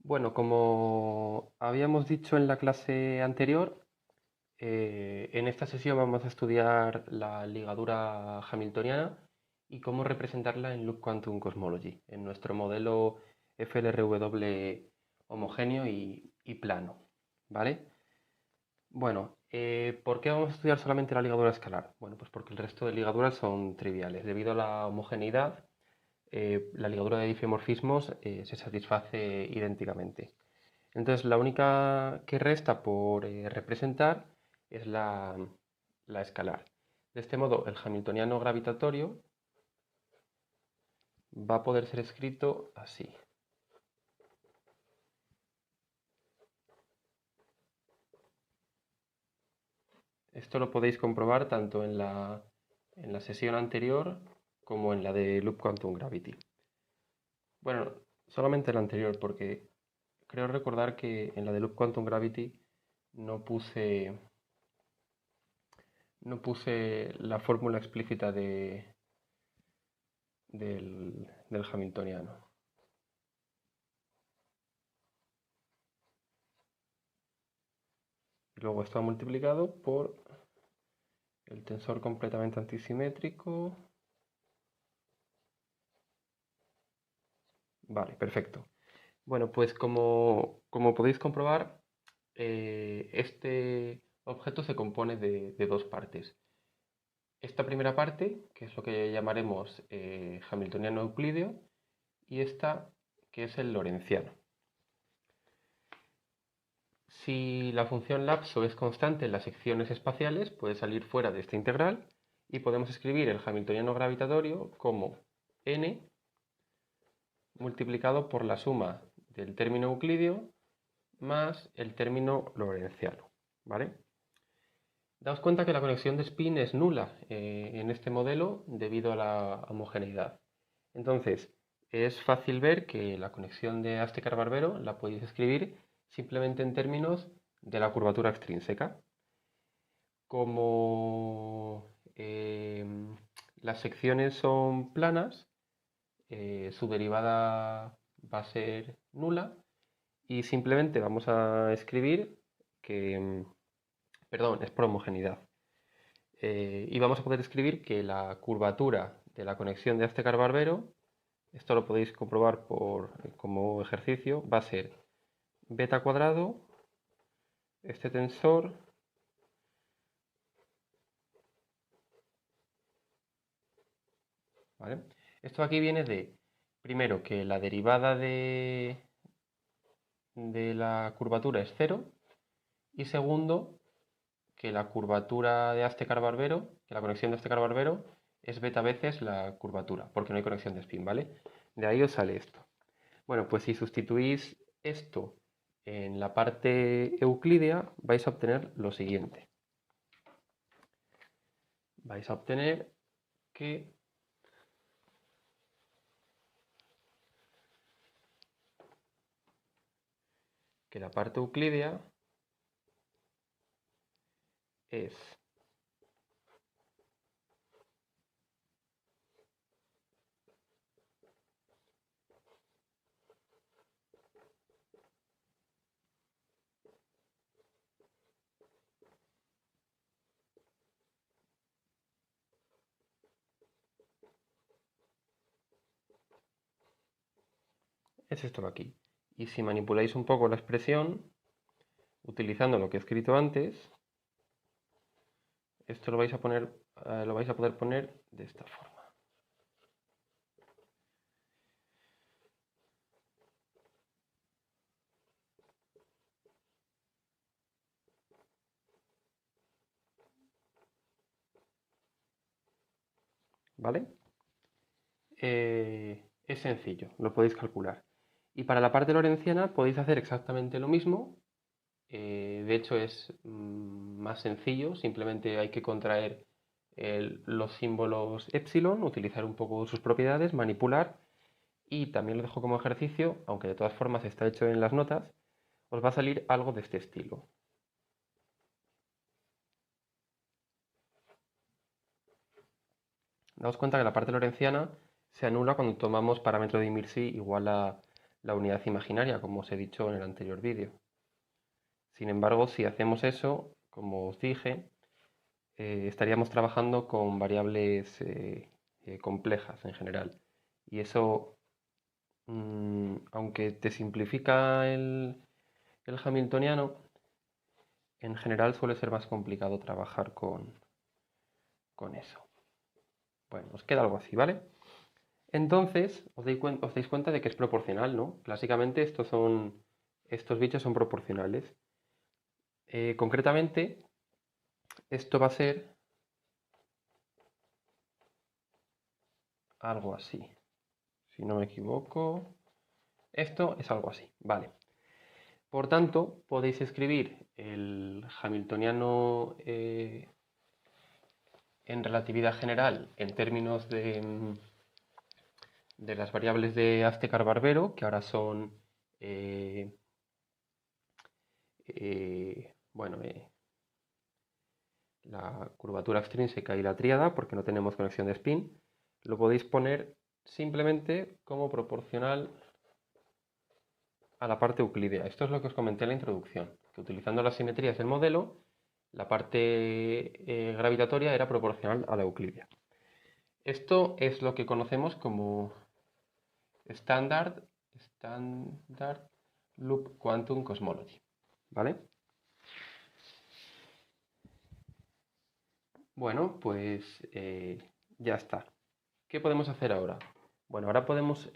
Bueno, como habíamos dicho en la clase anterior, en esta sesión vamos a estudiar la ligadura hamiltoniana y cómo representarla en Loop Quantum Cosmology, en nuestro modelo FLRW homogéneo y plano, ¿vale? Bueno, ¿por qué vamos a estudiar solamente la ligadura escalar? Bueno, pues porque el resto de ligaduras son triviales. Debido a la homogeneidad, la ligadura de difeomorfismos se satisface idénticamente. Entonces, la única que resta por representar es la escalar. De este modo, el hamiltoniano gravitatorio va a poder ser escrito así. Esto lo podéis comprobar tanto en la sesión anterior como en la de Loop Quantum Gravity. Bueno, solamente la anterior, porque creo recordar que en la de Loop Quantum Gravity no puse, no puse la fórmula explícita del hamiltoniano. Y luego está multiplicado por el tensor completamente antisimétrico. Vale, perfecto. Bueno, pues como podéis comprobar, este objeto se compone de dos partes. Esta primera parte, que es lo que llamaremos hamiltoniano euclídeo, y esta, que es el lorentziano. Si la función lapso es constante en las secciones espaciales, puede salir fuera de esta integral y podemos escribir el hamiltoniano gravitatorio como n multiplicado por la suma del término euclídeo más el término lorentziano, ¿vale? Daos cuenta que la conexión de spin es nula en este modelo debido a la homogeneidad. Entonces, es fácil ver que la conexión de Astecar-Barbero la podéis escribir simplemente en términos de la curvatura extrínseca. Como las secciones son planas, su derivada va a ser nula y simplemente vamos a escribir que, perdón, es por homogeneidad. Y vamos a poder escribir que la curvatura de la conexión de Astecar-Barbero, esto lo podéis comprobar como ejercicio, va a ser beta cuadrado, este tensor, ¿vale? Esto aquí viene de, primero, que la derivada de la curvatura es cero, y segundo, que la curvatura de Astecar-Barbero, que la conexión de Astecar-Barbero es beta veces la curvatura, porque no hay conexión de spin, ¿vale? De ahí os sale esto. Bueno, pues si sustituís esto en la parte euclídea, vais a obtener lo siguiente. Vais a obtener que la parte euclídea es esto de aquí. Y si manipuláis un poco la expresión, utilizando lo que he escrito antes, esto lo vais a poder poner de esta forma. ¿Vale? Es sencillo, lo podéis calcular. Y para la parte lorentziana podéis hacer exactamente lo mismo. De hecho es más sencillo, simplemente hay que contraer los símbolos epsilon, utilizar un poco sus propiedades, manipular y también lo dejo como ejercicio, aunque de todas formas está hecho en las notas, os va a salir algo de este estilo. Daos cuenta que la parte lorentziana se anula cuando tomamos parámetro de Mircea igual a la unidad imaginaria, como os he dicho en el anterior vídeo. Sin embargo, si hacemos eso, como os dije, estaríamos trabajando con variables complejas en general. Y eso, aunque te simplifica el hamiltoniano, en general suele ser más complicado trabajar con eso. Bueno, os queda algo así, ¿vale? Entonces, os dais cuenta de que es proporcional, ¿no? Clásicamente estos bichos son proporcionales. Concretamente, esto va a ser algo así. Si no me equivoco, esto es algo así, vale. Por tanto, podéis escribir el hamiltoniano en relatividad general en términos de las variables de Aztecar-Barbero, que ahora son bueno, la curvatura extrínseca y la tríada, porque no tenemos conexión de spin, lo podéis poner simplemente como proporcional a la parte euclídea. Esto es lo que os comenté en la introducción, que utilizando las simetrías del modelo, la parte gravitatoria era proporcional a la euclídea. Esto es lo que conocemos como Standard Loop Quantum Cosmology, ¿vale? Bueno, pues ya está. ¿Qué podemos hacer ahora? Bueno, ahora podemos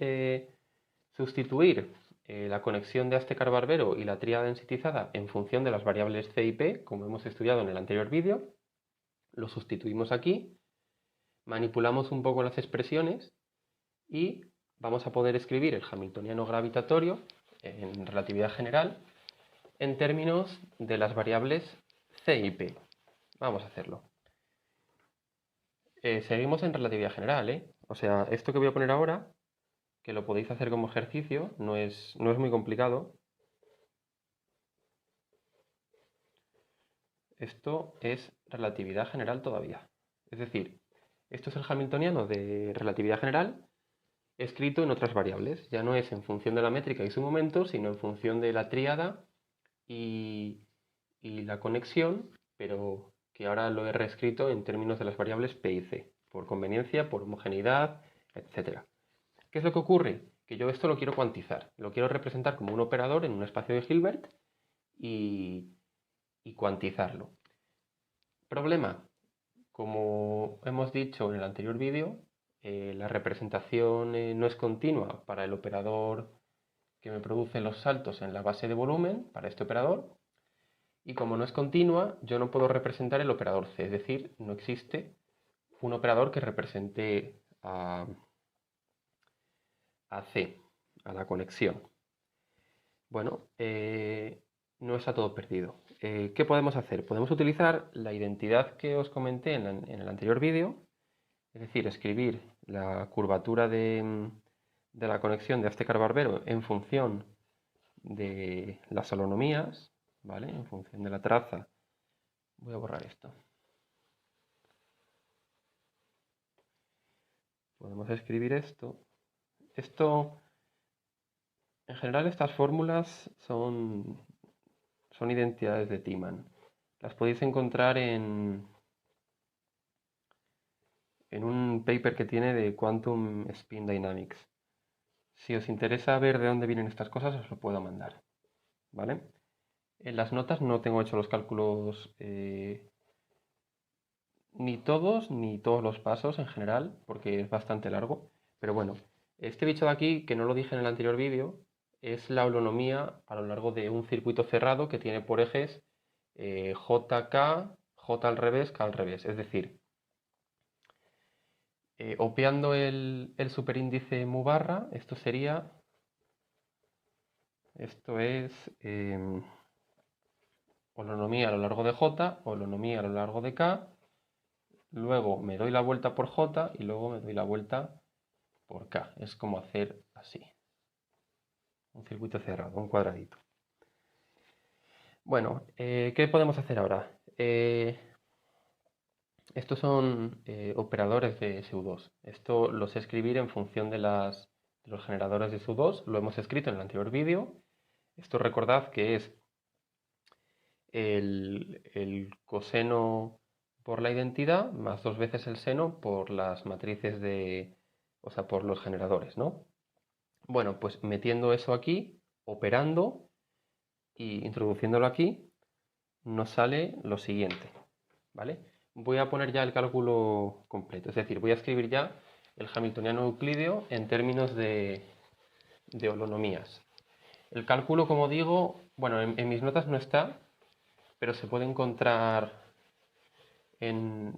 sustituir la conexión de Aztecar-Barbero y la tríada densitizada en función de las variables C y P, como hemos estudiado en el anterior vídeo. Lo sustituimos aquí, manipulamos un poco las expresiones y vamos a poder escribir el hamiltoniano gravitatorio en relatividad general en términos de las variables C y P. Vamos a hacerlo. Seguimos en relatividad general, ¿eh? O sea, esto que voy a poner ahora, que lo podéis hacer como ejercicio, no es muy complicado. Esto es relatividad general todavía. Es decir, esto es el hamiltoniano de relatividad general escrito en otras variables. Ya no es en función de la métrica y su momento, sino en función de la tríada y la conexión, pero que ahora lo he reescrito en términos de las variables P y C, por conveniencia, por homogeneidad, etc. ¿Qué es lo que ocurre? Que yo esto lo quiero cuantizar, lo quiero representar como un operador en un espacio de Hilbert y cuantizarlo. Problema, como hemos dicho en el anterior vídeo, la representación no es continua para el operador que me produce los saltos en la base de volumen, para este operador, y como no es continua, yo no puedo representar el operador C, es decir, no existe un operador que represente a C, a la conexión. Bueno, no está todo perdido. ¿Qué podemos hacer? Podemos utilizar la identidad que os comenté en el anterior vídeo, es decir, escribir la curvatura de la conexión de Aztecar-Barbero en función de las holonomías, ¿vale? En función de la traza. Voy a borrar esto. Podemos escribir esto. En general, estas fórmulas son identidades de Tiemann. Las podéis encontrar en un paper que tiene de Quantum Spin Dynamics. Si os interesa ver de dónde vienen estas cosas, os lo puedo mandar, ¿vale? En las notas no tengo hecho los cálculos ni todos los pasos en general, porque es bastante largo. Pero bueno, este bicho de aquí, que no lo dije en el anterior vídeo, es la holonomía a lo largo de un circuito cerrado que tiene por ejes JK, J al revés, K al revés. Es decir, obviando el superíndice mu barra, esto es holonomía a lo largo de J, holonomía a lo largo de K, luego me doy la vuelta por J y luego me doy la vuelta por K. Es como hacer así. Un circuito cerrado, un cuadradito. Bueno, ¿qué podemos hacer ahora? Estos son operadores de SU2. Esto los sé escribir en función de las de los generadores de SU2 lo hemos escrito en el anterior vídeo. Esto recordad que es el coseno por la identidad más 2 veces el seno por las matrices o sea, por los generadores, ¿no? Bueno, pues metiendo eso aquí, operando y introduciéndolo aquí, nos sale lo siguiente, ¿vale? Voy a poner ya el cálculo completo, es decir, voy a escribir ya el hamiltoniano euclídeo en términos de holonomías. El cálculo, como digo, bueno, en mis notas no está, pero se puede encontrar en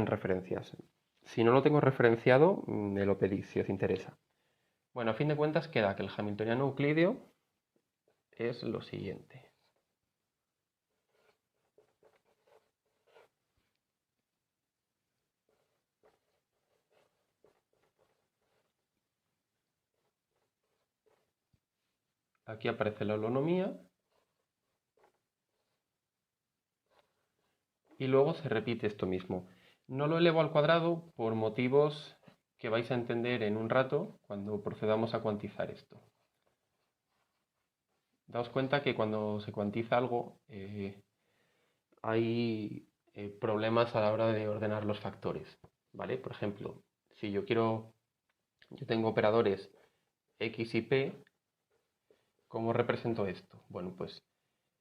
referencias. Si no lo tengo referenciado, me lo pedís si os interesa. Bueno, a fin de cuentas queda que el hamiltoniano euclídeo es lo siguiente. Aquí aparece la holonomía y luego se repite esto mismo. No lo elevo al cuadrado por motivos que vais a entender en un rato cuando procedamos a cuantizar esto. Daos cuenta que cuando se cuantiza algo hay problemas a la hora de ordenar los factores, ¿vale? Por ejemplo, si yo tengo operadores x y p, ¿cómo represento esto? Bueno, pues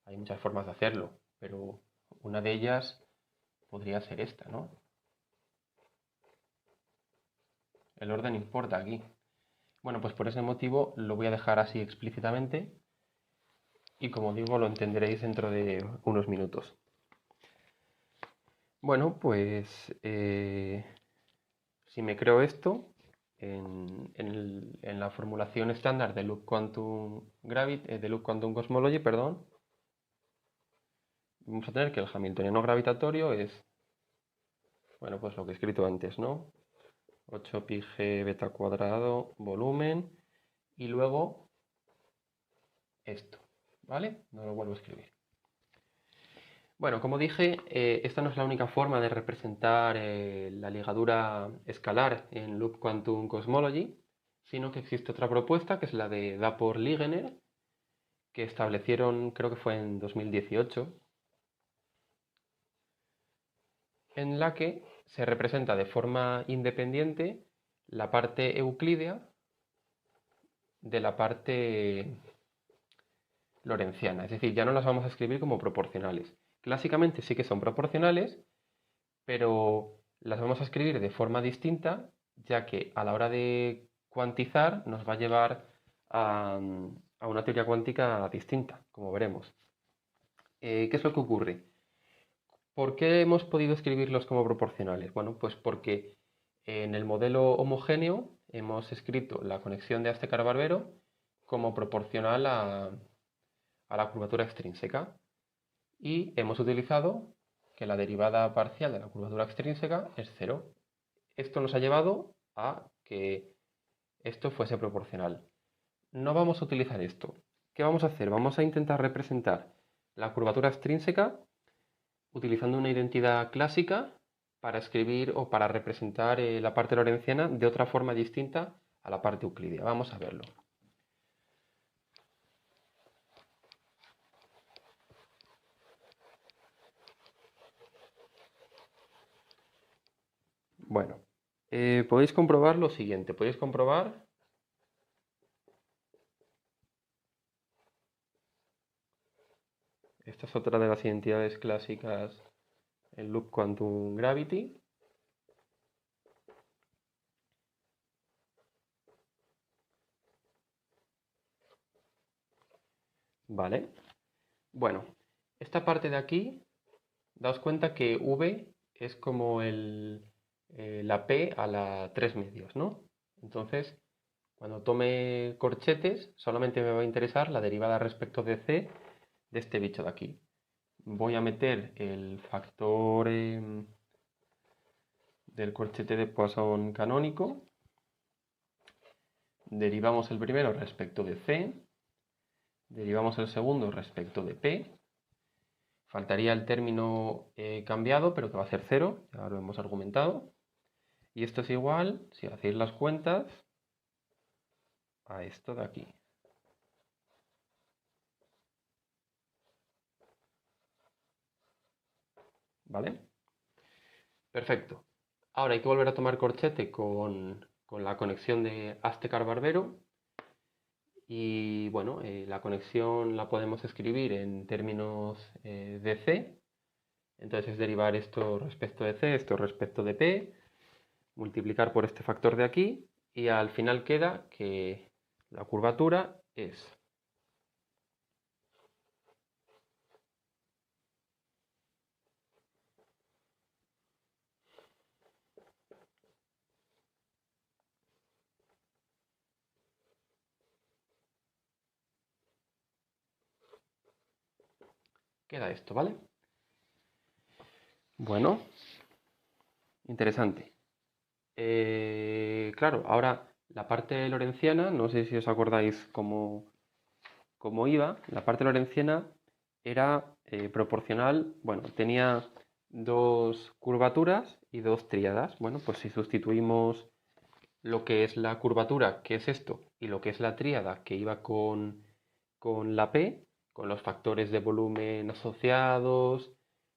hay muchas formas de hacerlo, pero una de ellas podría ser esta, ¿no? El orden importa aquí. Bueno, pues por ese motivo lo voy a dejar así explícitamente y como digo lo entenderéis dentro de unos minutos. Bueno, pues si me creo esto, en la formulación estándar de Loop Quantum de Loop Quantum Cosmology, perdón, vamos a tener que el hamiltoniano gravitatorio es, bueno, pues lo que he escrito antes, ¿no? 8 pi g beta cuadrado volumen y luego esto, ¿vale? No lo vuelvo a escribir. Bueno, como dije, esta no es la única forma de representar la ligadura escalar en Loop Quantum Cosmology, sino que existe otra propuesta que es la de Dapor-Ligener, que establecieron, creo que fue en 2018, en la que se representa de forma independiente la parte euclídea de la parte lorentziana, es decir, ya no las vamos a escribir como proporcionales. Clásicamente sí que son proporcionales, pero las vamos a escribir de forma distinta, ya que a la hora de cuantizar nos va a llevar a una teoría cuántica distinta, como veremos. ¿Qué es lo que ocurre? ¿Por qué hemos podido escribirlos como proporcionales? Bueno, pues porque en el modelo homogéneo hemos escrito la conexión de Astecar-Barbero como proporcional a la curvatura extrínseca y hemos utilizado que la derivada parcial de la curvatura extrínseca es 0. Esto nos ha llevado a que esto fuese proporcional. No vamos a utilizar esto. ¿Qué vamos a hacer? Vamos a intentar representar la curvatura extrínseca utilizando una identidad clásica para escribir o para representar la parte lorentziana de otra forma distinta a la parte euclídea. Vamos a verlo. Bueno, podéis comprobar lo siguiente. Podéis comprobar esta es otra de las identidades clásicas en Loop Quantum Gravity. Vale. Bueno, esta parte de aquí, daos cuenta que V es como la P a la 3 medios, ¿no? Entonces, cuando tome corchetes, solamente me va a interesar la derivada respecto de C de este bicho de aquí. Voy a meter el factor del corchete de Poisson canónico. Derivamos el primero respecto de C. Derivamos el segundo respecto de P. Faltaría el término cambiado, pero que va a ser 0. Ya lo hemos argumentado. Y esto es igual, si hacéis las cuentas, a esto de aquí. ¿Vale? Perfecto. Ahora hay que volver a tomar corchete con la conexión de Aztecar Barbero. Y bueno, la conexión la podemos escribir en términos de C. Entonces es derivar esto respecto de C, esto respecto de P, multiplicar por este factor de aquí y al final queda que la curvatura es queda esto, ¿vale? Bueno, interesante. Claro, ahora la parte lorentziana, no sé si os acordáis cómo iba, la parte lorentziana era proporcional, bueno, tenía dos curvaturas y dos tríadas. Bueno, pues si sustituimos lo que es la curvatura, que es esto, y lo que es la tríada, que iba con la P, con los factores de volumen asociados,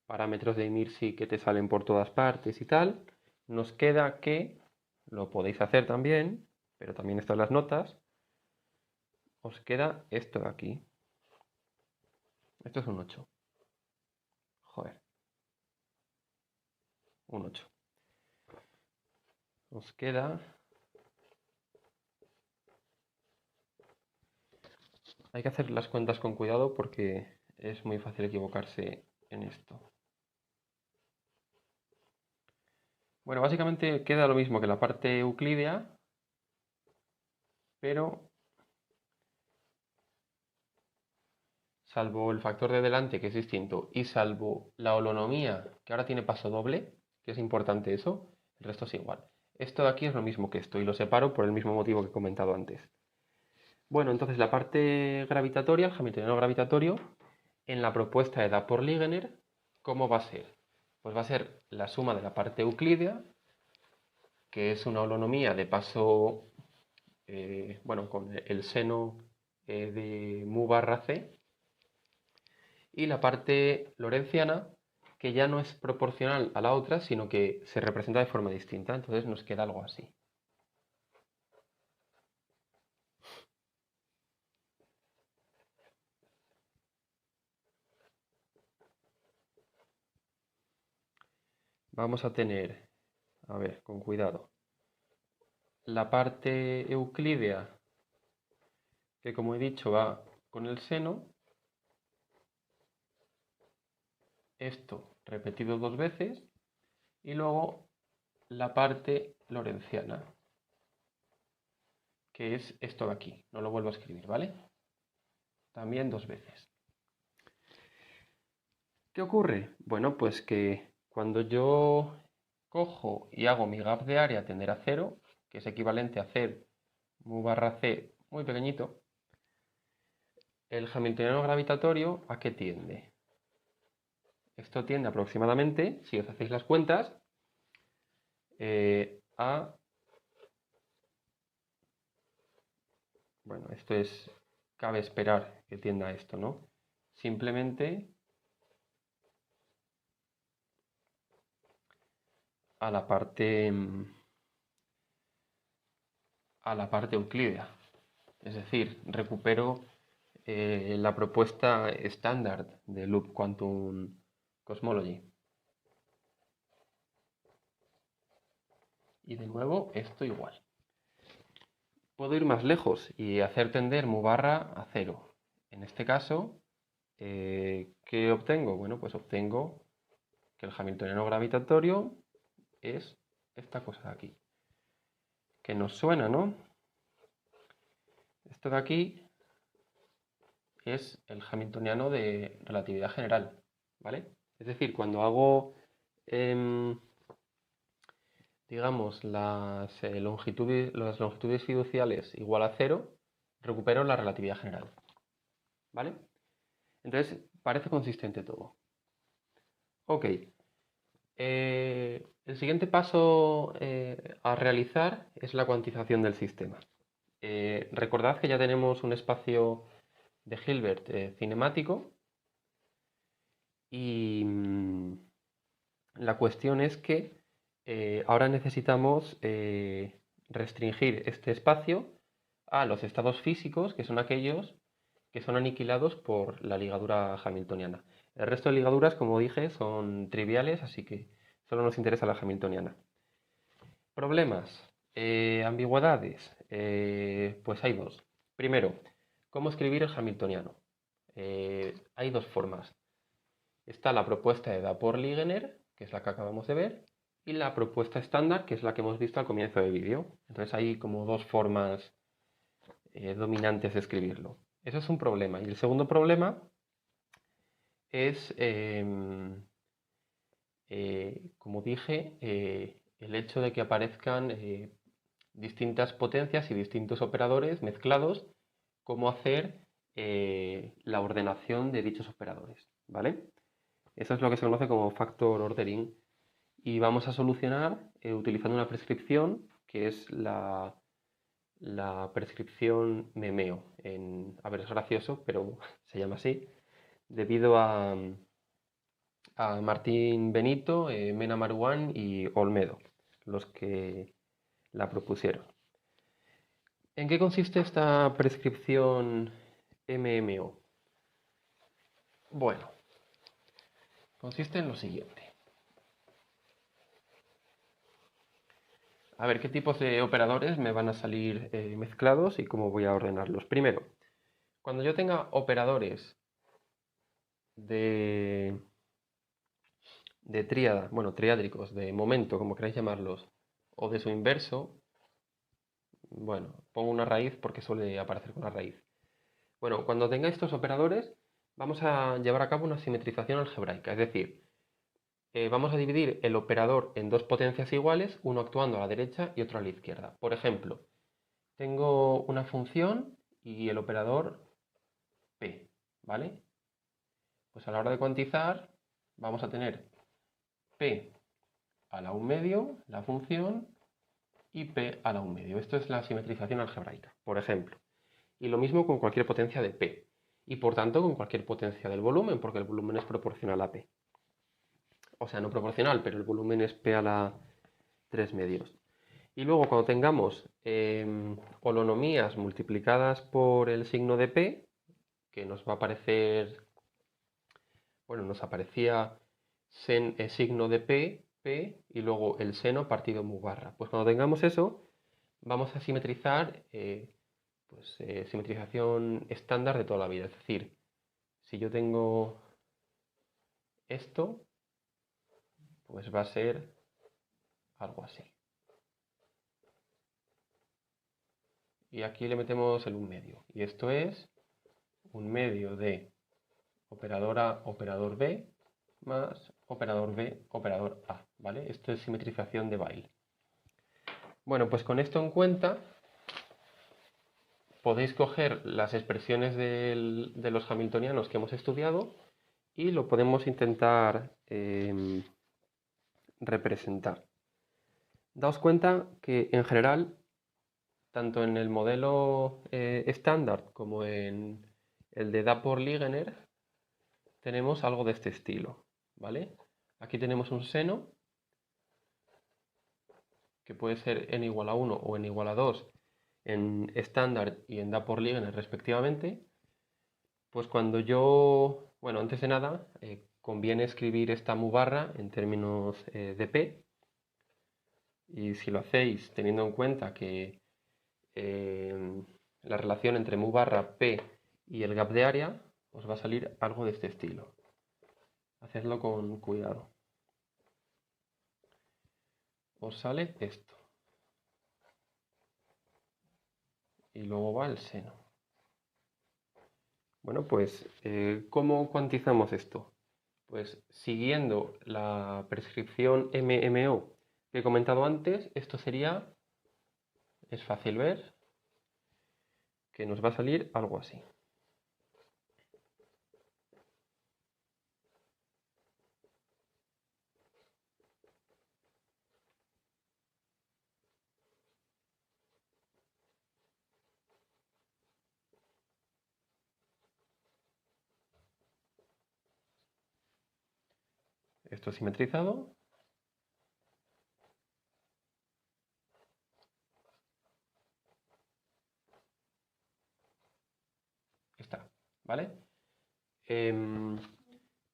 parámetros de Mirsi que te salen por todas partes y tal, nos queda que, lo podéis hacer también, pero también están las notas, os queda esto de aquí. Esto es un 8. Joder. Un 8. Os queda... Hay que hacer las cuentas con cuidado porque es muy fácil equivocarse en esto. Bueno, básicamente queda lo mismo que la parte euclídea, pero salvo el factor de delante, que es distinto, y salvo la holonomía, que ahora tiene paso doble, que es importante eso, el resto es igual. Esto de aquí es lo mismo que esto, y lo separo por el mismo motivo que he comentado antes. Bueno, entonces la parte gravitatoria, el hamiltoniano gravitatorio, en la propuesta de Dapor-Ligener, ¿cómo va a ser? Pues va a ser la suma de la parte euclídea, que es una holonomía de paso, bueno, con el seno de mu barra c, y la parte lorentziana, que ya no es proporcional a la otra, sino que se representa de forma distinta. Entonces nos queda algo así. Vamos a tener, a ver, con cuidado, la parte euclídea, que como he dicho va con el seno, esto repetido dos veces, y luego la parte lorentziana, que es esto de aquí. No lo vuelvo a escribir, ¿vale? También dos veces. ¿Qué ocurre? Bueno, pues que cuando yo cojo y hago mi gap de área tender a 0, que es equivalente a hacer mu barra c muy pequeñito, el hamiltoniano gravitatorio, ¿a qué tiende? Esto tiende aproximadamente, si os hacéis las cuentas, a... Bueno, esto es... Cabe esperar que tienda a esto, ¿no? Simplemente a la parte... a la parte euclídea. Es decir, recupero la propuesta estándar de Loop Quantum Cosmology. Y de nuevo, esto igual. Puedo ir más lejos y hacer tender mu barra a 0. En este caso, ¿qué obtengo? Bueno, pues obtengo que el hamiltoniano gravitatorio es esta cosa de aquí. Que nos suena, ¿no? Esto de aquí es el hamiltoniano de relatividad general, ¿vale? Es decir, cuando hago, digamos, las longitudes fiduciales igual a 0, recupero la relatividad general, ¿vale? Entonces, parece consistente todo. Ok. El siguiente paso a realizar es la cuantización del sistema. Recordad que ya tenemos un espacio de Hilbert cinemático y la cuestión es que ahora necesitamos restringir este espacio a los estados físicos, que son aquellos que son aniquilados por la ligadura hamiltoniana. El resto de ligaduras, como dije, son triviales, así que solo nos interesa la hamiltoniana. Problemas, ambigüedades, pues hay dos. Primero, ¿cómo escribir el hamiltoniano? Hay dos formas. Está la propuesta de Dapor-Ligener, que es la que acabamos de ver, y la propuesta estándar, que es la que hemos visto al comienzo del vídeo. Entonces hay como dos formas dominantes de escribirlo. Eso es un problema. Y el segundo problema es, como dije, el hecho de que aparezcan distintas potencias y distintos operadores mezclados, cómo hacer la ordenación de dichos operadores, ¿vale? Eso es lo que se conoce como factor ordering y vamos a solucionar utilizando una prescripción que es la prescripción memeo. A ver, es gracioso, pero se llama así, debido a Martín Benito, Mena Maruán y Olmedo, los que la propusieron. ¿En qué consiste esta prescripción MMO? Bueno, consiste en lo siguiente. A ver qué tipos de operadores me van a salir mezclados y cómo voy a ordenarlos. Primero, cuando yo tenga operadores de tríada, bueno, triádricos, de momento, como queráis llamarlos, o de su inverso, bueno, pongo una raíz porque suele aparecer con la raíz. Bueno, cuando tenga estos operadores, vamos a llevar a cabo una simetrización algebraica, es decir, vamos a dividir el operador en dos potencias iguales, uno actuando a la derecha y otro a la izquierda. Por ejemplo, tengo una función y el operador p, ¿vale? Pues a la hora de cuantizar vamos a tener p a la 1 medio, la función, y p a la 1 medio. Esto es la simetrización algebraica, por ejemplo. Y lo mismo con cualquier potencia de p. Y por tanto con cualquier potencia del volumen, porque el volumen es proporcional a p. O sea, no proporcional, pero el volumen es p a la 3 medios. Y luego cuando tengamos holonomías multiplicadas por el signo de p, que nos va a aparecer, bueno, nos aparecía signo de p, y luego el seno partido mu barra. Pues cuando tengamos eso, vamos a simetrizar, pues simetrización estándar de toda la vida. Es decir, si yo tengo esto, pues va a ser algo así. Y aquí le metemos el 1 medio. Y esto es 1 medio de operador A, operador B, más operador B, operador A, ¿vale? Esto es simetrización de Weyl. Bueno, pues con esto en cuenta, podéis coger las expresiones de los hamiltonianos que hemos estudiado y lo podemos intentar representar. Daos cuenta que en general, tanto en el modelo estándar como en el de Dapor-Ligener, tenemos algo de este estilo, ¿vale? Aquí tenemos un seno, que puede ser n igual a 1 o n igual a 2 en estándar y en Dapor-Ligener respectivamente. Pues cuando yo, bueno, antes de nada, conviene escribir esta mu barra en términos de p, y si lo hacéis teniendo en cuenta que la relación entre mu barra p y el gap de área, os va a salir algo de este estilo. Hacedlo con cuidado. Os sale esto. Y luego va el seno. Bueno, pues, ¿cómo cuantizamos esto? Pues siguiendo la prescripción MMO que he comentado antes, esto sería, es fácil ver, que nos va a salir algo así. esto simetrizado. Está, ¿vale?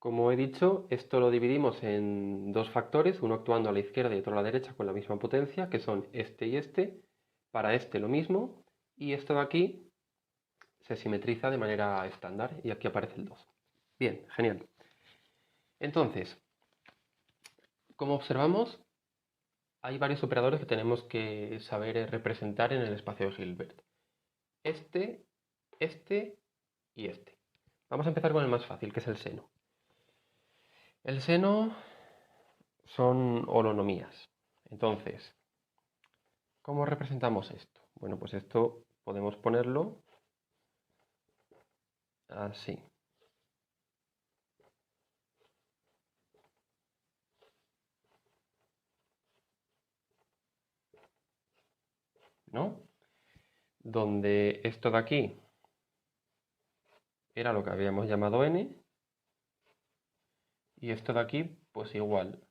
Como he dicho, esto lo dividimos en dos factores, uno actuando a la izquierda y otro a la derecha con la misma potencia, que son este y este. Para este lo mismo, y esto de aquí se simetriza de manera estándar, y aquí aparece el 2. Bien, genial. Entonces, como observamos, hay varios operadores que tenemos que saber representar en el espacio de Hilbert. Este y este. Vamos a empezar con el más fácil, que es el seno. El seno son holonomías. Entonces, ¿cómo representamos esto? Bueno, pues esto podemos ponerlo así. ¿No? Donde esto de aquí era lo que habíamos llamado n, y esto de aquí, pues igual.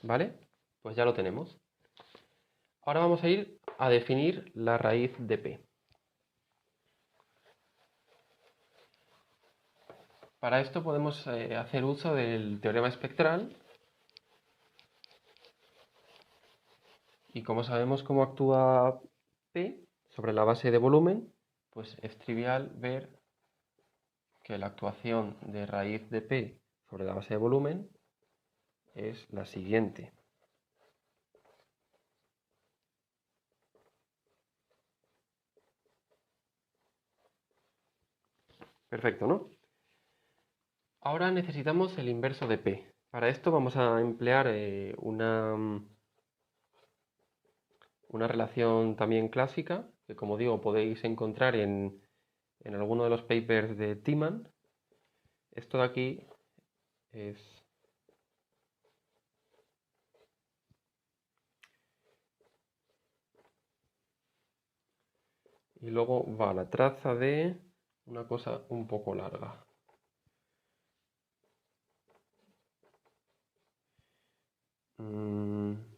¿Vale? Pues ya lo tenemos. Ahora vamos a ir a definir la raíz de p. Para esto podemos hacer uso del teorema espectral, y como sabemos cómo actúa p sobre la base de volumen, pues es trivial ver que la actuación de raíz de p sobre la base de volumen es la siguiente. Perfecto, ¿no? Ahora necesitamos el inverso de p. Para esto vamos a emplear una relación también clásica, que como digo podéis encontrar en alguno de los papers de Tiemann. Esto de aquí es y luego va la traza de una cosa un poco larga.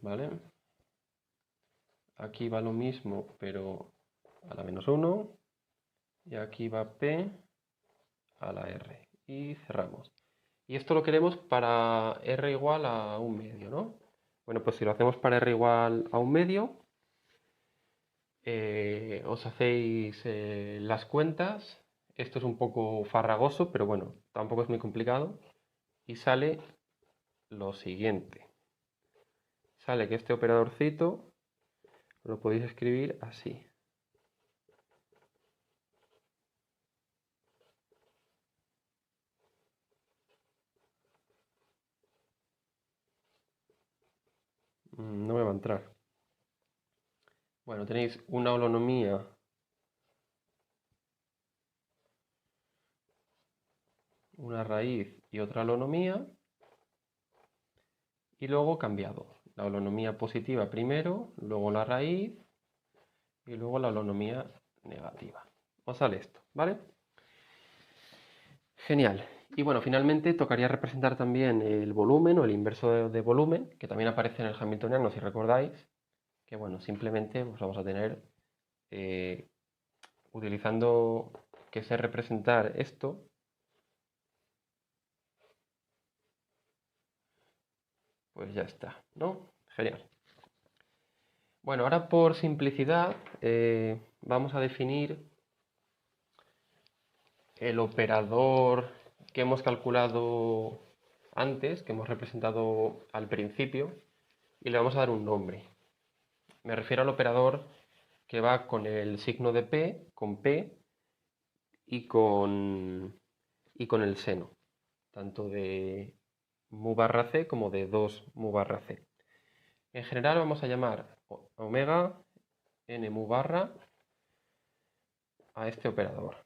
¿Vale? Aquí va lo mismo, pero a la -1. Y aquí va P a la R. Y cerramos. Y esto lo queremos para R igual a 1/2, ¿no? Bueno, pues si lo hacemos para R igual a 1/2, os hacéis las cuentas. Esto es un poco farragoso, pero bueno, tampoco es muy complicado. Y sale lo siguiente. Sale que este operadorcito lo podéis escribir así. No me va a entrar. Bueno, tenéis una holonomía una raíz y otra holonomía, y luego cambiado. La holonomía positiva primero, luego la raíz y luego la holonomía negativa. Os sale esto, ¿vale? Genial. Y bueno, finalmente tocaría representar también el volumen o el inverso de volumen, que también aparece en el hamiltoniano, si recordáis, que bueno, simplemente pues vamos a tener, utilizando que sé representar esto, pues ya está, ¿no? Genial. Bueno, ahora por simplicidad vamos a definir el operador que hemos calculado antes, que hemos representado al principio, y le vamos a dar un nombre. Me refiero al operador que va con el signo de P, con P y con el seno, tanto de mu barra C como de 2 mu barra C. En general vamos a llamar omega n mu barra a este operador.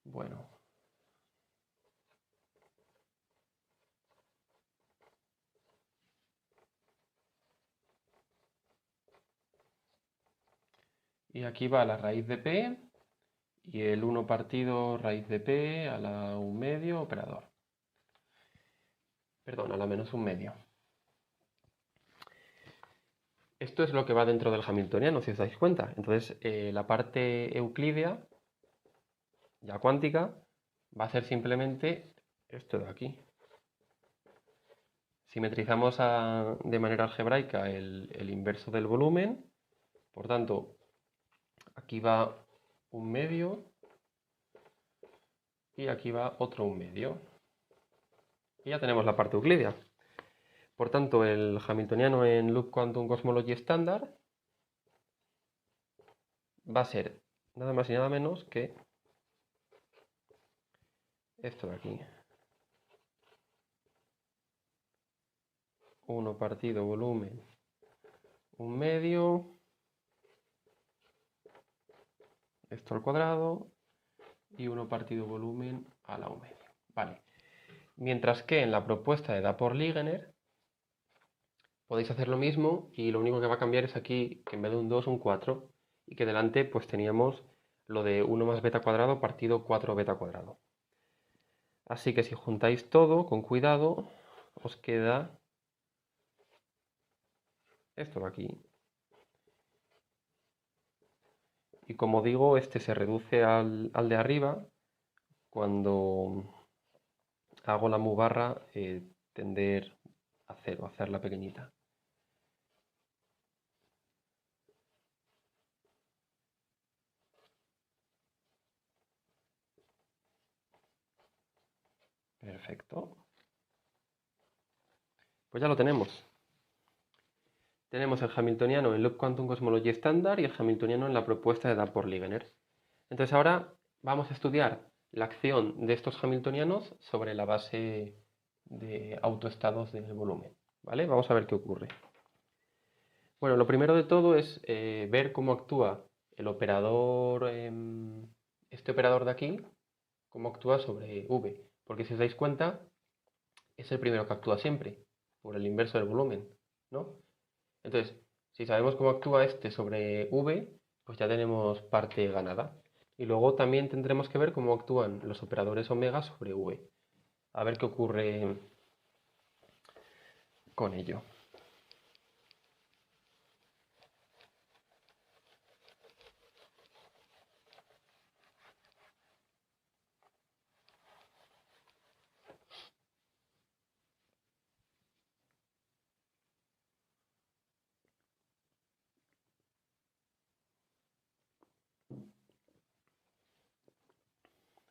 Bueno, Y aquí va la raíz de p y el 1 partido raíz de p a la 1 medio operador. Perdón, a la menos 1 medio. Esto es lo que va dentro del hamiltoniano, si os dais cuenta. Entonces, la parte euclídea, ya cuántica, va a ser simplemente esto de aquí. Simetrizamos de manera algebraica el inverso del volumen. Por tanto, aquí va 1 medio y aquí va otro 1 medio. Y ya tenemos la parte euclídea. Por tanto, el hamiltoniano en Loop Quantum Cosmology estándar va a ser nada más y nada menos que esto de aquí. 1 partido volumen 1 medio, esto al cuadrado, y 1 partido volumen a la 1 medio. Vale. Mientras que en la propuesta de Dapor-Ligener podéis hacer lo mismo y lo único que va a cambiar es aquí que en vez de un 2, un 4, y que delante pues teníamos lo de 1 más beta cuadrado partido 4 beta cuadrado. Así que si juntáis todo con cuidado, os queda esto de aquí. Y como digo, este se reduce al de arriba. Cuando hago la mu barra, tender a cero, hacerla pequeñita. Perfecto. Pues ya lo tenemos. Tenemos el hamiltoniano en Loop Quantum Cosmology estándar y el hamiltoniano en la propuesta de Dapor-Ligener. Entonces ahora vamos a estudiar la acción de estos hamiltonianos sobre la base de autoestados del volumen. ¿Vale? Vamos a ver qué ocurre. Bueno, lo primero de todo es ver cómo actúa el operador, este operador de aquí, cómo actúa sobre V. Porque si os dais cuenta, es el primero que actúa siempre, por el inverso del volumen, ¿no? Entonces, si sabemos cómo actúa este sobre V, pues ya tenemos parte ganada. Y luego también tendremos que ver cómo actúan los operadores omega sobre V. A ver qué ocurre con ello.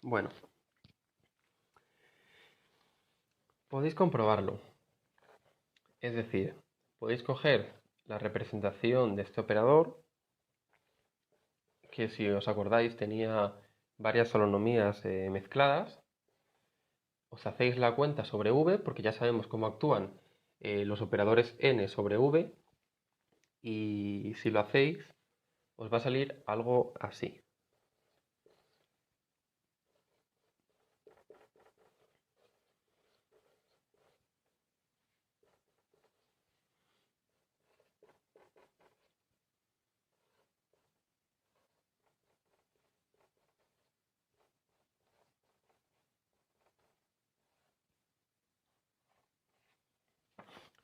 Bueno, podéis comprobarlo. Es decir, podéis coger la representación de este operador, que si os acordáis tenía varias holonomías mezcladas. Os hacéis la cuenta sobre V, porque ya sabemos cómo actúan los operadores n sobre V, y si lo hacéis, os va a salir algo así.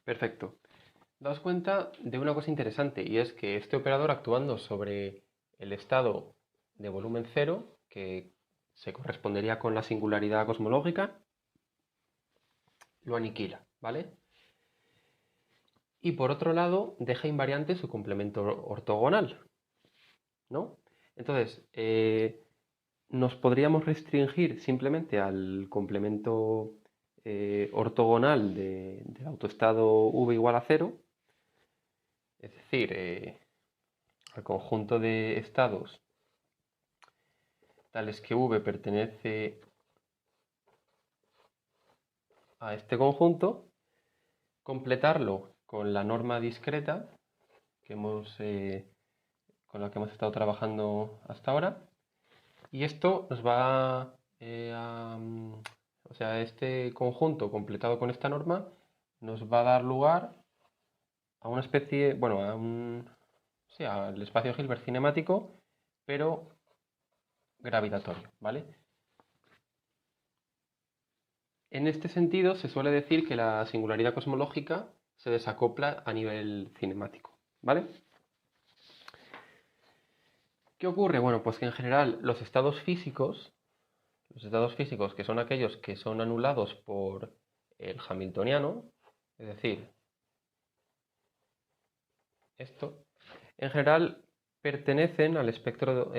Perfecto. Daos cuenta de una cosa interesante, y es que este operador actuando sobre el estado de volumen cero, que se correspondería con la singularidad cosmológica, lo aniquila, ¿vale? Y por otro lado, deja invariante su complemento ortogonal, ¿no? Entonces, nos podríamos restringir simplemente al complemento ortogonal del autoestado V igual a 0, es decir, al conjunto de estados tales que V pertenece a este conjunto, completarlo con la norma discreta que con la que hemos estado trabajando hasta ahora, y esto nos va o sea, este conjunto completado con esta norma nos va a dar lugar a una especie, bueno, sea el espacio Hilbert cinemático, pero gravitatorio, ¿vale? En este sentido, se suele decir que la singularidad cosmológica se desacopla a nivel cinemático, ¿vale? ¿Qué ocurre? Bueno, pues que en general los estados físicos que son aquellos que son anulados por el hamiltoniano, es decir, esto, en general pertenecen al espectro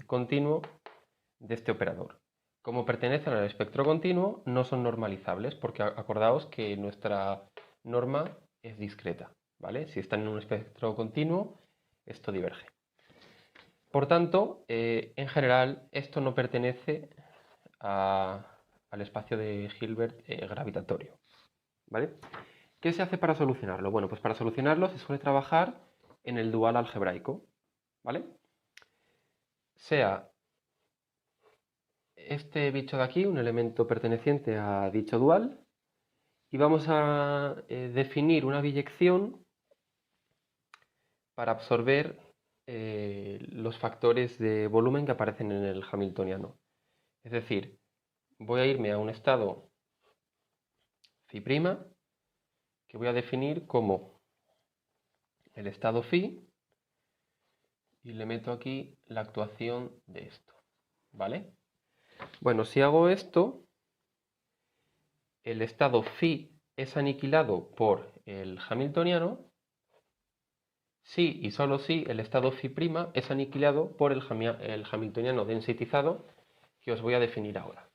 continuo de este operador. Como pertenecen al espectro continuo, no son normalizables, porque acordaos que nuestra norma es discreta, ¿vale? Si están en un espectro continuo, esto diverge. Por tanto, en general, esto no pertenece al espacio de Hilbert gravitatorio, ¿vale? ¿Qué se hace para solucionarlo? Bueno, pues para solucionarlo se suele trabajar en el dual algebraico, ¿vale? Sea este bicho de aquí un elemento perteneciente a dicho dual y vamos a definir una biyección para absorber los factores de volumen que aparecen en el hamiltoniano. Es decir, voy a irme a un estado phi' que voy a definir como el estado phi y le meto aquí la actuación de esto, ¿vale? Bueno, si hago esto, el estado phi es aniquilado por el hamiltoniano si y solo si el estado phi' es aniquilado por el hamiltoniano densitizado que os voy a definir ahora.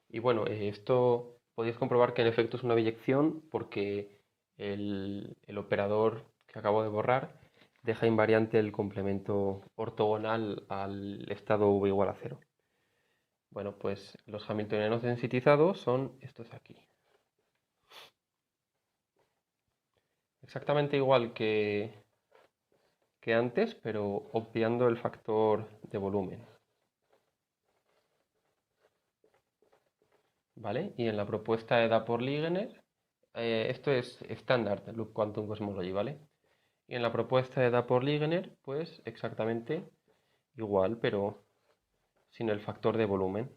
Y bueno, esto podéis comprobar que en efecto es una biyección porque el operador que acabo de borrar deja invariante el complemento ortogonal al estado v igual a 0. Bueno, pues los hamiltonianos densitizados son estos aquí. Exactamente igual que antes, pero obviando el factor de volumen. ¿Vale? Y en la propuesta de Dapor-Ligener, esto es estándar de Loop Quantum Cosmology, ¿vale? Y en la propuesta de Dapor-Ligener, pues exactamente igual, pero sin el factor de volumen.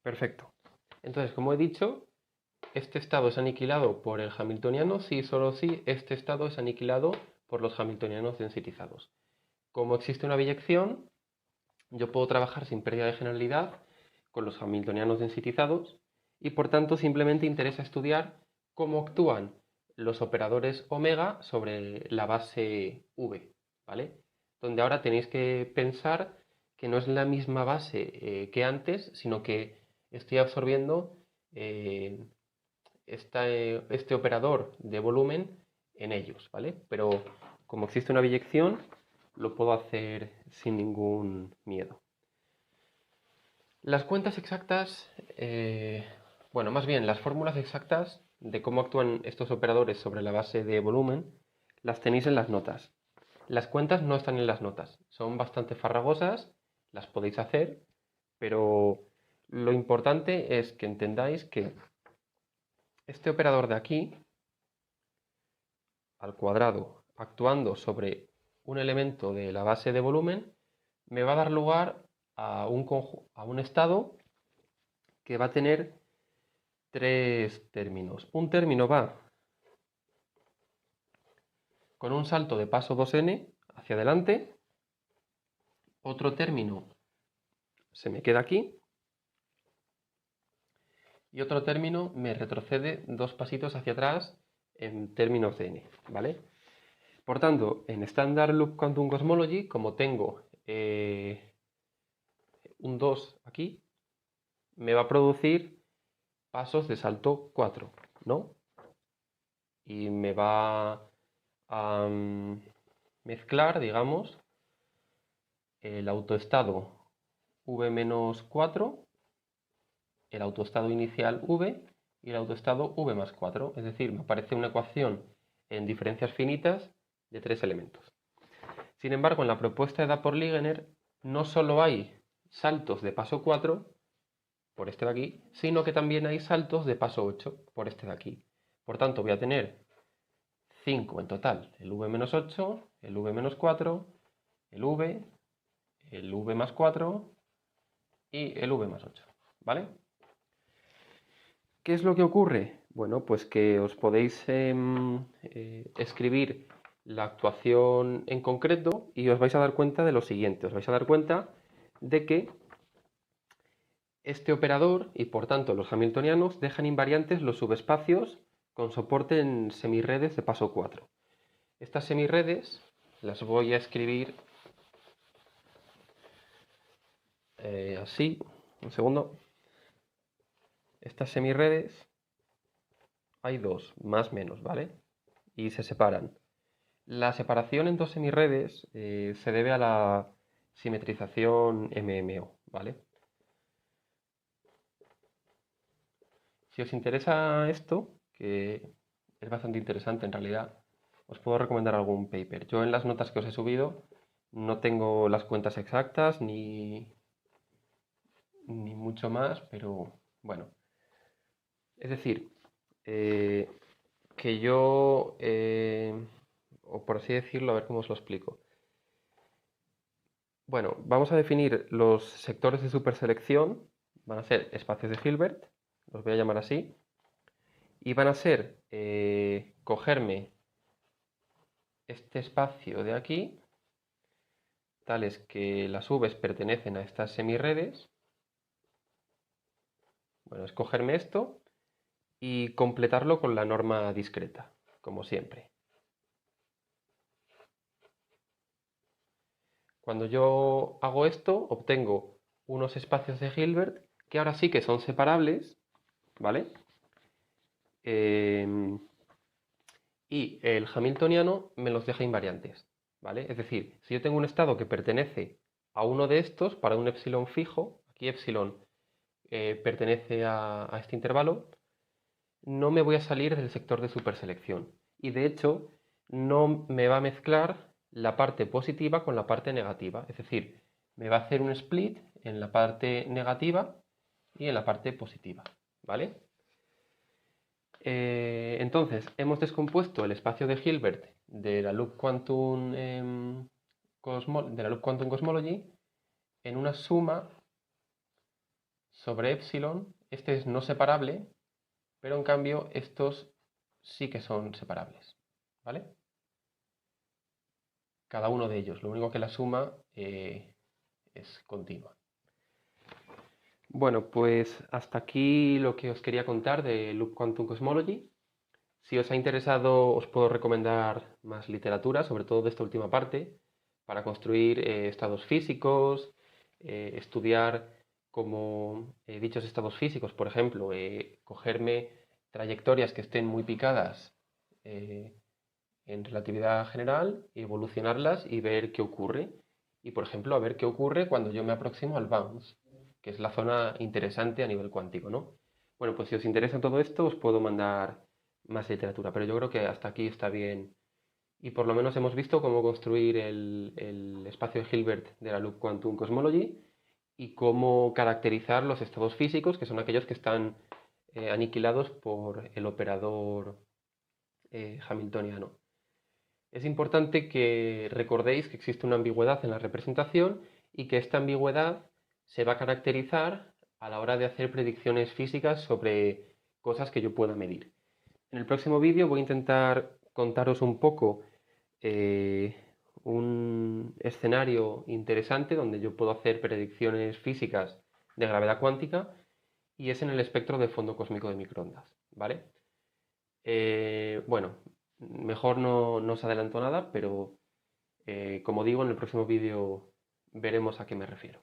Perfecto. Entonces, como he dicho, este estado es aniquilado por el hamiltoniano si y solo si este estado es aniquilado por los hamiltonianos densitizados. Como existe una biyección, yo puedo trabajar sin pérdida de generalidad con los hamiltonianos densitizados y por tanto simplemente interesa estudiar cómo actúan los operadores omega sobre la base v, ¿vale? Donde ahora tenéis que pensar que no es la misma base que antes, sino que estoy absorbiendo este operador de volumen en ellos, ¿vale? Pero como existe una biyección, lo puedo hacer sin ningún miedo. Las cuentas exactas, bueno, más bien las fórmulas exactas de cómo actúan estos operadores sobre la base de volumen, las tenéis en las notas. Las cuentas no están en las notas, son bastante farragosas, las podéis hacer, pero lo importante es que entendáis que este operador de aquí, al cuadrado, actuando sobre un elemento de la base de volumen, me va a dar lugar a un estado que va a tener tres términos. Un término va con un salto de paso 2n hacia adelante, otro término se me queda aquí y otro término me retrocede dos pasitos hacia atrás en términos de n, ¿vale? Por tanto, en Standard Loop Quantum Cosmology, como tengo un 2 aquí, me va a producir pasos de salto 4, ¿no? Y me va a mezclar, digamos, el autoestado v-4, el autoestado inicial v y el autoestado v más 4. Es decir, me aparece una ecuación en diferencias finitas de 3 elementos. Sin embargo, en la propuesta de Dapor-Ligener no solo hay saltos de paso 4, por este de aquí, sino que también hay saltos de paso 8, por este de aquí. Por tanto, voy a tener 5 en total, el v-8, el v-4, el v más 4 y el v más 8, ¿vale? ¿Qué es lo que ocurre? Bueno, pues que os podéis escribir la actuación en concreto y os vais a dar cuenta de lo siguiente. Os vais a dar cuenta de que este operador y por tanto los hamiltonianos dejan invariantes los subespacios con soporte en semirredes de paso 4. Estas semirredes las voy a escribir así, un segundo. Estas semirredes hay dos, más menos, ¿vale? Y se separan. La separación en dos semirredes se debe a la simetrización MMO, ¿vale? Si os interesa esto, que es bastante interesante en realidad, os puedo recomendar algún paper. Yo en las notas que os he subido no tengo las cuentas exactas ni mucho más, pero bueno. Es decir, que yo, o por así decirlo, a ver cómo os lo explico. Bueno, vamos a definir los sectores de superselección, van a ser espacios de Hilbert, los voy a llamar así, y van a ser cogerme este espacio de aquí, tales que las V's pertenecen a estas semirredes. Bueno, es cogerme esto y completarlo con la norma discreta, como siempre. Cuando yo hago esto, obtengo unos espacios de Hilbert que ahora sí que son separables, ¿vale? Y el hamiltoniano me los deja invariantes, ¿vale? Es decir, si yo tengo un estado que pertenece a uno de estos para un epsilon fijo, aquí epsilon pertenece a este intervalo, no me voy a salir del sector de superselección. Y de hecho, no me va a mezclar la parte positiva con la parte negativa. Es decir, me va a hacer un split en la parte negativa y en la parte positiva, ¿vale? Entonces, hemos descompuesto el espacio de Hilbert de la Loop Quantum, Cosmology en una suma sobre epsilon. Este es no separable, pero en cambio estos sí que son separables, ¿vale? Cada uno de ellos, lo único que la suma es continua. Bueno, pues hasta aquí lo que os quería contar de Loop Quantum Cosmology. Si os ha interesado, os puedo recomendar más literatura, sobre todo de esta última parte, para construir estados físicos, estudiar como dichos estados físicos, por ejemplo, cogerme trayectorias que estén muy picadas en relatividad general, evolucionarlas y ver qué ocurre. Y, por ejemplo, a ver qué ocurre cuando yo me aproximo al bounce, que es la zona interesante a nivel cuántico, ¿no? Bueno, pues si os interesa todo esto, os puedo mandar más literatura, pero yo creo que hasta aquí está bien. Y por lo menos hemos visto cómo construir el espacio de Hilbert de la Loop Quantum Cosmology y cómo caracterizar los estados físicos, que son aquellos que están aniquilados por el operador hamiltoniano. Es importante que recordéis que existe una ambigüedad en la representación y que esta ambigüedad se va a caracterizar a la hora de hacer predicciones físicas sobre cosas que yo pueda medir. En el próximo vídeo voy a intentar contaros un poco un escenario interesante donde yo puedo hacer predicciones físicas de gravedad cuántica y es en el espectro de fondo cósmico de microondas, ¿vale? Bueno, mejor no os adelanto nada, pero como digo, en el próximo vídeo veremos a qué me refiero.